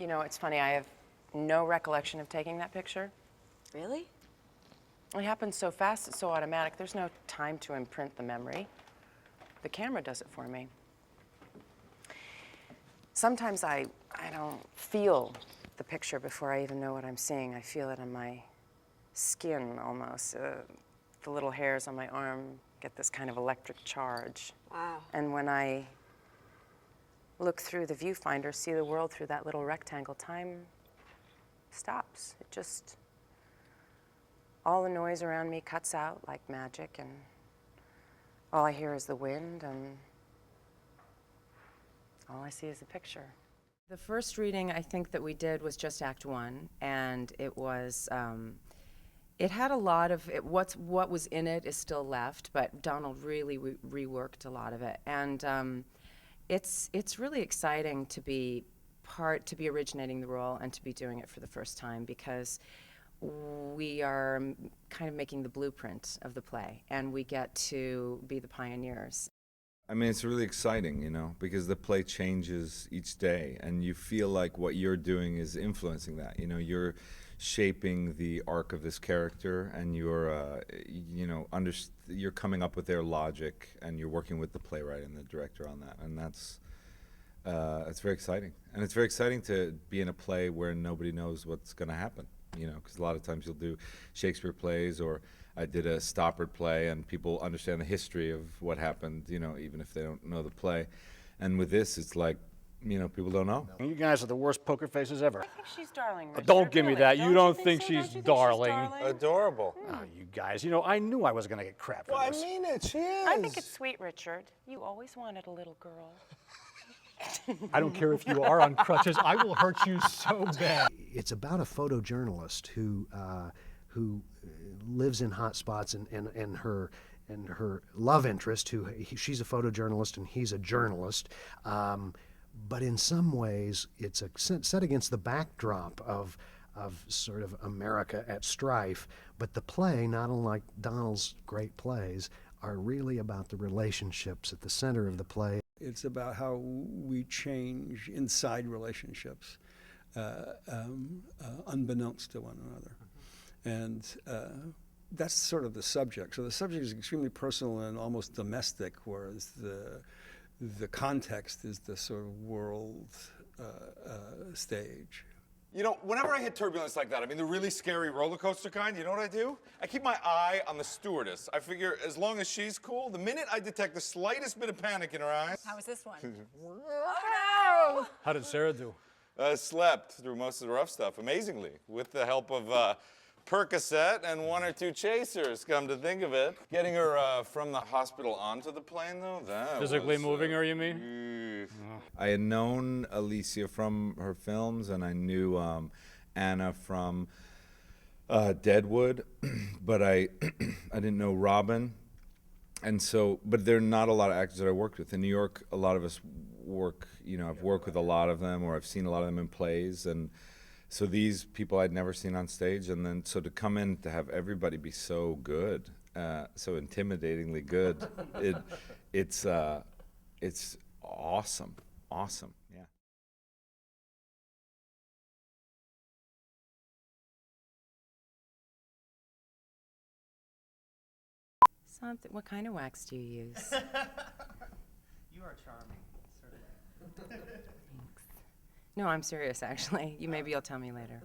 You know, it's funny, I have no recollection of taking that picture. Really? It happens so fast, it's so automatic, there's no time to imprint the memory. The camera does it for me. Sometimes I don't feel the picture before I even know what I'm seeing. I feel it on my skin almost. The little hairs on my arm get this kind of electric charge. Wow. And when I look through the viewfinder, see the world through that little rectangle, time stops. It just, all the noise around me cuts out like magic, and all I hear is the wind, and all I see is the picture. The first reading I think that we did was just Act One, and it was, it had a lot of, what was in it is still left, but Donald really reworked a lot of it. And it's really exciting to be originating the role and to be doing it for the first time, because we are kind of making the blueprint of the play, and we get to be the pioneers. I mean, it's really exciting, you know, because the play changes each day, and you feel like what you're doing is influencing that. You know, you're shaping the arc of this character, and you're, you know, you're coming up with their logic, and you're working with the playwright and the director on that, and that's it's very exciting. And it's very exciting to be in a play where nobody knows what's going to happen, you know, because a lot of times you'll do Shakespeare plays, or I did a Stoppard play, and people understand the history of what happened, you know, even if they don't know the play. And with this, it's like, you know, people don't know. You guys are the worst poker faces ever. I think she's darling, Richard. Don't give me really. that. You don't you think so? she's Don't you think darling. Adorable. Oh, you guys, you know, I knew I was going to get crap for Well, this. I mean it, she is. I think it's sweet, Richard. You always wanted a little girl. I don't care if you are on crutches. I will hurt you so bad. It's about a photojournalist who lives in hot spots, and her love interest, she's a photojournalist and he's a journalist. But in some ways, it's set against the backdrop of sort of America at strife. But the play, not unlike Donald's great plays, are really about the relationships at the center of the play. It's about how we change inside relationships, unbeknownst to one another. And that's sort of the subject. So the subject is extremely personal and almost domestic, whereas the context is the sort of world stage. You know, whenever I hit turbulence like that, I mean the really scary roller coaster kind, you know what I do? I keep my eye on the stewardess. I figure as long as she's cool, the minute I detect the slightest bit of panic in her eyes... How was this one? Oh, no! How did Sarah do? Slept through most of the rough stuff, amazingly, with the help of Percocet and one or two chasers, come to think of it. Getting her from the hospital onto the plane, though, that Physically was, moving her, you mean? I had known Alicia from her films, and I knew Anna from Deadwood, but I didn't know Robin. And so, but there are not a lot of actors that I worked with. In New York, a lot of us work, you know, I've worked with a lot of them, or I've seen a lot of them in plays, and so these people I'd never seen on stage, and then so to come in to have everybody be so good, so intimidatingly good, it's awesome, awesome, yeah. Something. What kind of wax do you use? You are charming, certainly. Thanks. No, I'm serious, actually. Maybe you'll tell me later.